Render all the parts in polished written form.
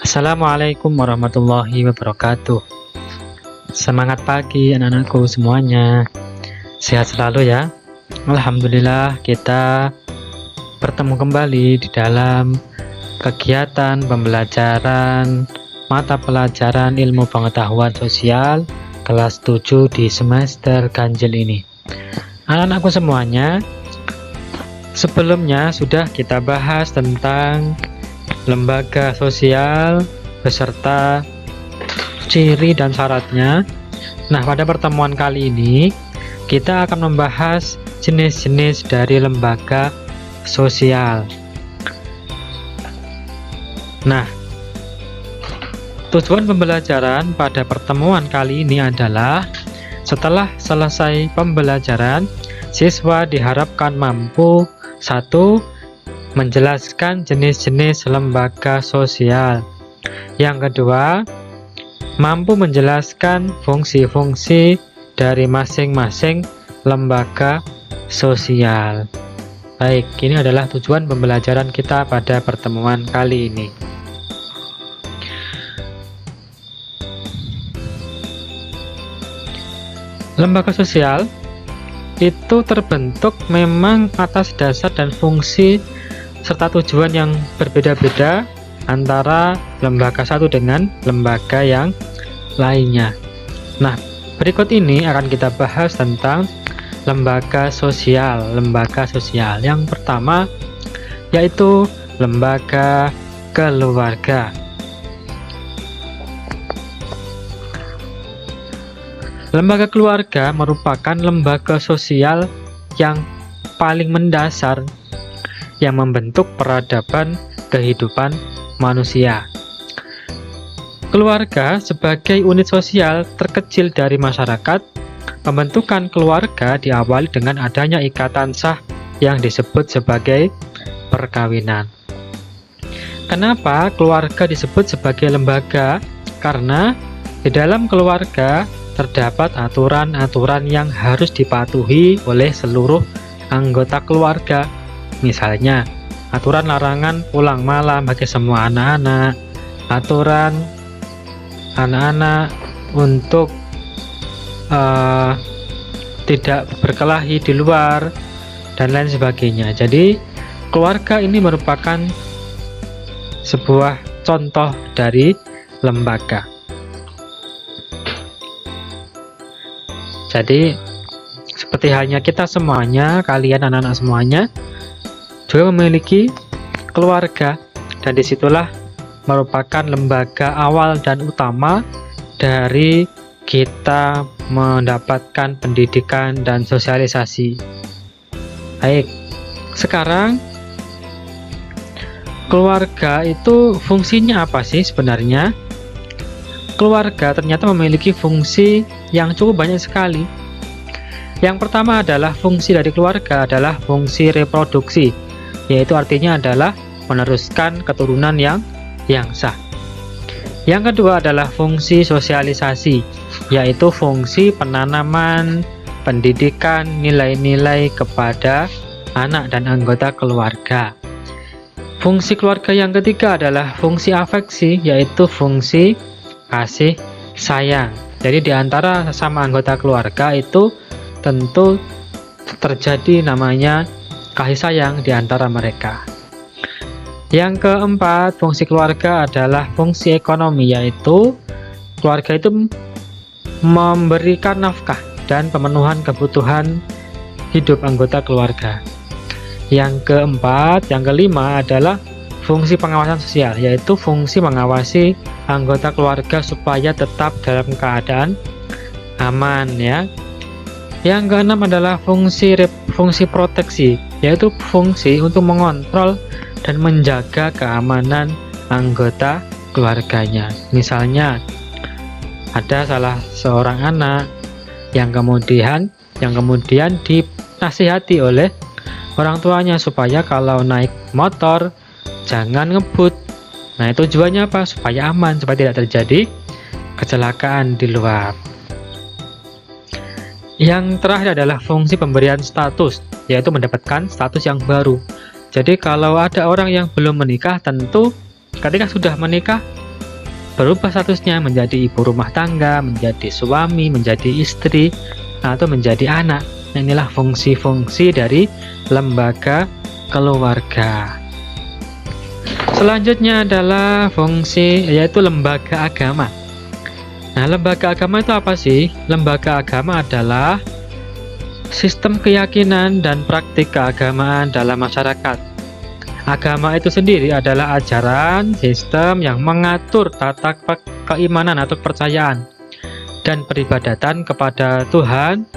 Assalamualaikum warahmatullahi wabarakatuh. Semangat pagi anak-anakku semuanya. Sehat selalu ya. Alhamdulillah kita bertemu kembali di dalam kegiatan pembelajaran mata pelajaran ilmu pengetahuan sosial kelas 7 di semester ganjil ini. Anak-anakku semuanya, sebelumnya sudah kita bahas tentang lembaga sosial beserta ciri dan syaratnya. Nah, pada pertemuan kali ini kita akan membahas jenis-jenis dari lembaga sosial. Nah, tujuan pembelajaran pada pertemuan kali ini adalah setelah selesai pembelajaran, siswa diharapkan mampu 1. Menjelaskan jenis-jenis lembaga sosial. Yang kedua, mampu menjelaskan fungsi-fungsi dari masing-masing lembaga sosial. Baik, ini adalah tujuan pembelajaran kita pada pertemuan kali ini. Lembaga sosial itu terbentuk memang atas dasar dan fungsi serta tujuan yang berbeda-beda antara lembaga satu dengan lembaga yang lainnya. Nah, berikut ini akan kita bahas tentang lembaga sosial. Lembaga sosial yang pertama yaitu lembaga keluarga. Lembaga keluarga merupakan lembaga sosial yang paling mendasar yang membentuk peradaban kehidupan manusia. Keluarga sebagai unit sosial terkecil dari masyarakat, pembentukan keluarga diawali dengan adanya ikatan sah yang disebut sebagai perkawinan. Kenapa keluarga disebut sebagai lembaga? Karena di dalam keluarga terdapat aturan-aturan yang harus dipatuhi oleh seluruh anggota keluarga. Misalnya, aturan larangan pulang malam bagi semua anak-anak, aturan anak-anak untuk tidak berkelahi di luar, dan lain sebagainya. Jadi, keluarga ini merupakan sebuah contoh dari lembaga. Jadi, seperti halnya kita semuanya, kalian anak-anak semuanya, juga memiliki keluarga, dan disitulah merupakan lembaga awal dan utama dari kita mendapatkan pendidikan dan sosialisasi. Baik, sekarang keluarga itu fungsinya apa sih sebenarnya? Keluarga ternyata memiliki fungsi yang cukup banyak sekali. Yang pertama adalah fungsi dari keluarga adalah fungsi reproduksi, yaitu artinya adalah meneruskan keturunan yang sah. Yang kedua adalah fungsi sosialisasi, yaitu fungsi penanaman pendidikan nilai-nilai kepada anak dan anggota keluarga. Fungsi keluarga yang ketiga adalah fungsi afeksi, yaitu fungsi kasih sayang. Jadi di antara sesama anggota keluarga itu tentu terjadi namanya kasih sayang di antara mereka. Yang keempat, fungsi keluarga adalah fungsi ekonomi, yaitu keluarga itu memberikan nafkah dan pemenuhan kebutuhan hidup anggota keluarga. Yang keempat, yang kelima adalah fungsi pengawasan sosial, yaitu fungsi mengawasi anggota keluarga supaya tetap dalam keadaan aman ya. Yang keenam adalah fungsi proteksi, yaitu fungsi untuk mengontrol dan menjaga keamanan anggota keluarganya. Misalnya ada salah seorang anak yang kemudian dinasihati oleh orang tuanya supaya kalau naik motor jangan ngebut. Nah, itu tujuannya apa? Supaya aman, supaya tidak terjadi kecelakaan di luar. Yang terakhir adalah fungsi pemberian status, yaitu mendapatkan status yang baru. Jadi kalau ada orang yang belum menikah, tentu Ketika sudah menikah, berubah statusnya menjadi ibu rumah tangga, menjadi suami, menjadi istri, atau menjadi anak. Nah, inilah fungsi-fungsi dari lembaga keluarga. Selanjutnya adalah fungsi yaitu lembaga agama. Nah, lembaga agama itu apa sih? Lembaga agama adalah sistem keyakinan dan praktik keagamaan dalam masyarakat. Agama itu sendiri adalah ajaran, sistem yang mengatur tata keimanan atau kepercayaan dan peribadatan kepada Tuhan,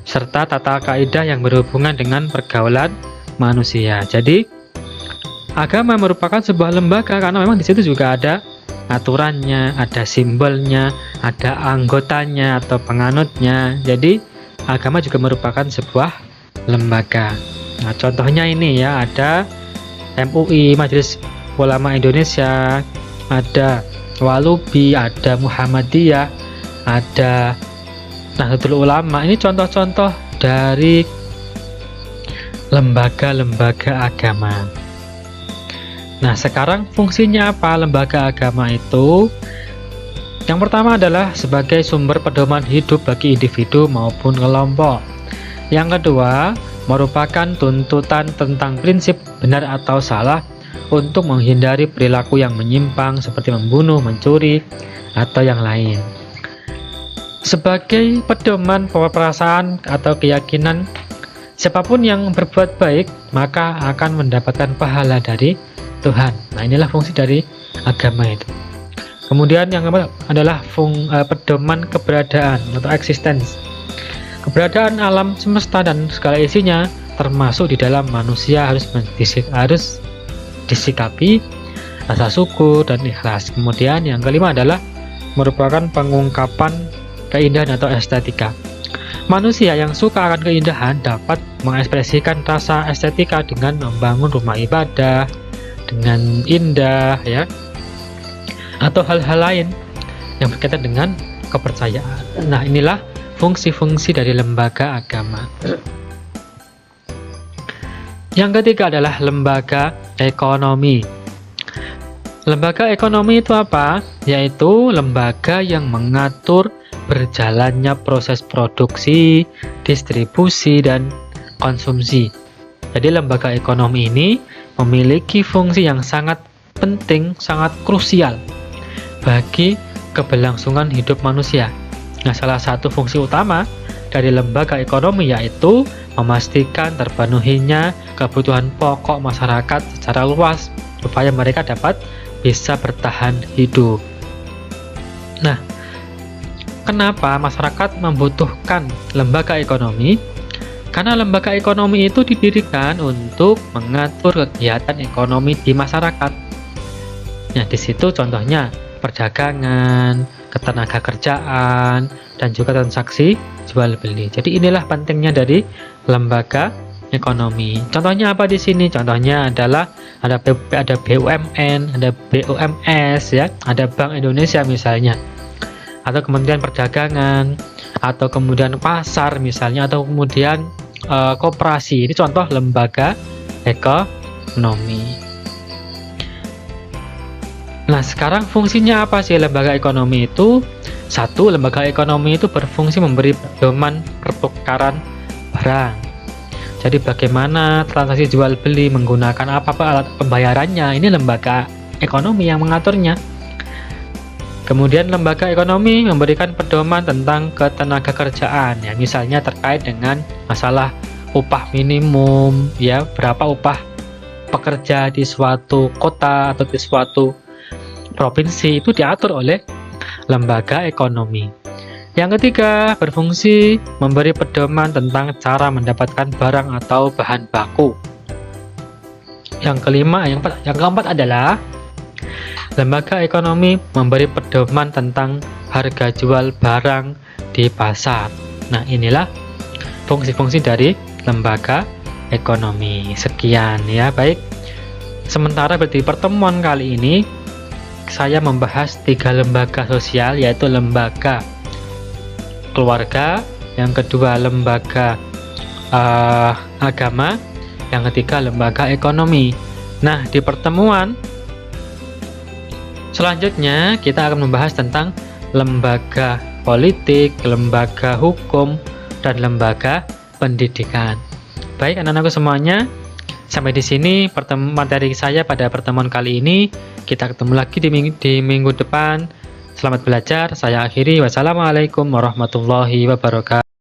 serta tata kaidah yang berhubungan dengan pergaulan manusia. Jadi, agama merupakan sebuah lembaga karena memang di situ juga ada aturannya, ada simbolnya, ada anggotanya atau penganutnya. Jadi, agama juga merupakan sebuah lembaga. Nah, contohnya ini ya, ada MUI, Majelis Ulama Indonesia, ada Walubi, ada Muhammadiyah, ada Nahdlatul Ulama. Ini contoh-contoh dari lembaga-lembaga agama. Nah, sekarang fungsinya apa lembaga agama itu? Yang pertama adalah sebagai sumber pedoman hidup bagi individu maupun kelompok. Yang kedua, merupakan tuntutan tentang prinsip benar atau salah untuk menghindari perilaku yang menyimpang seperti membunuh, mencuri, atau yang lain. Sebagai pedoman perasaan atau keyakinan, siapapun yang berbuat baik maka akan mendapatkan pahala dari Tuhan. Nah, inilah fungsi dari agama itu. Kemudian yang keempat adalah pedoman keberadaan atau existence. Keberadaan alam semesta dan segala isinya termasuk di dalam manusia harus disikapi rasa syukur dan ikhlas. Kemudian yang kelima adalah merupakan pengungkapan keindahan atau estetika. Manusia yang suka akan keindahan dapat mengekspresikan rasa estetika dengan membangun rumah ibadah dengan indah ya, atau hal-hal lain yang berkaitan dengan kepercayaan. Nah, inilah fungsi-fungsi dari lembaga agama. Yang ketiga adalah lembaga ekonomi. Lembaga ekonomi itu apa? Yaitu lembaga yang mengatur berjalannya proses produksi, distribusi, dan konsumsi. Jadi lembaga ekonomi ini memiliki fungsi yang sangat penting, sangat krusial bagi keberlangsungan hidup manusia. Nah, salah satu fungsi utama dari lembaga ekonomi yaitu memastikan terpenuhinya kebutuhan pokok masyarakat secara luas supaya mereka dapat bisa bertahan hidup. Nah, kenapa masyarakat membutuhkan lembaga ekonomi? Karena lembaga ekonomi itu didirikan untuk mengatur kegiatan ekonomi di masyarakat. Nah, di situ contohnya perdagangan, ketenaga kerjaan, dan juga transaksi jual beli. Jadi inilah pentingnya dari lembaga ekonomi. Contohnya apa di sini? Contohnya adalah ada BUMN, ada BUMS ya, ada Bank Indonesia misalnya, atau Kementerian Perdagangan, atau kemudian pasar misalnya, atau kemudian koperasi. Ini contoh lembaga ekonomi. Nah, sekarang fungsinya apa sih lembaga ekonomi itu? Satu, lembaga ekonomi itu berfungsi memberi pedoman pertukaran barang. Jadi bagaimana transaksi jual beli, menggunakan apa alat pembayarannya, ini lembaga ekonomi yang mengaturnya. Kemudian lembaga ekonomi memberikan pedoman tentang ketenaga kerjaan, ya misalnya terkait dengan masalah upah minimum, ya berapa upah pekerja di suatu kota atau di suatu provinsi, itu diatur oleh lembaga ekonomi. Yang ketiga, berfungsi memberi pedoman tentang cara mendapatkan barang atau bahan baku. Yang keempat adalah lembaga ekonomi memberi pedoman tentang harga jual barang di pasar. Nah, inilah fungsi-fungsi dari lembaga ekonomi. Sekian ya, baik. Sementara di pertemuan kali ini saya membahas 3 lembaga sosial, yaitu lembaga keluarga, yang kedua lembaga agama, yang ketiga lembaga ekonomi. Nah, di pertemuan Selanjutnya, kita akan membahas tentang lembaga politik, lembaga hukum, dan lembaga pendidikan. Baik, anak-anakku semuanya, sampai di sini materi saya pada pertemuan kali ini. Kita ketemu lagi di minggu depan. Selamat belajar. Saya akhiri. Wassalamualaikum warahmatullahi wabarakatuh.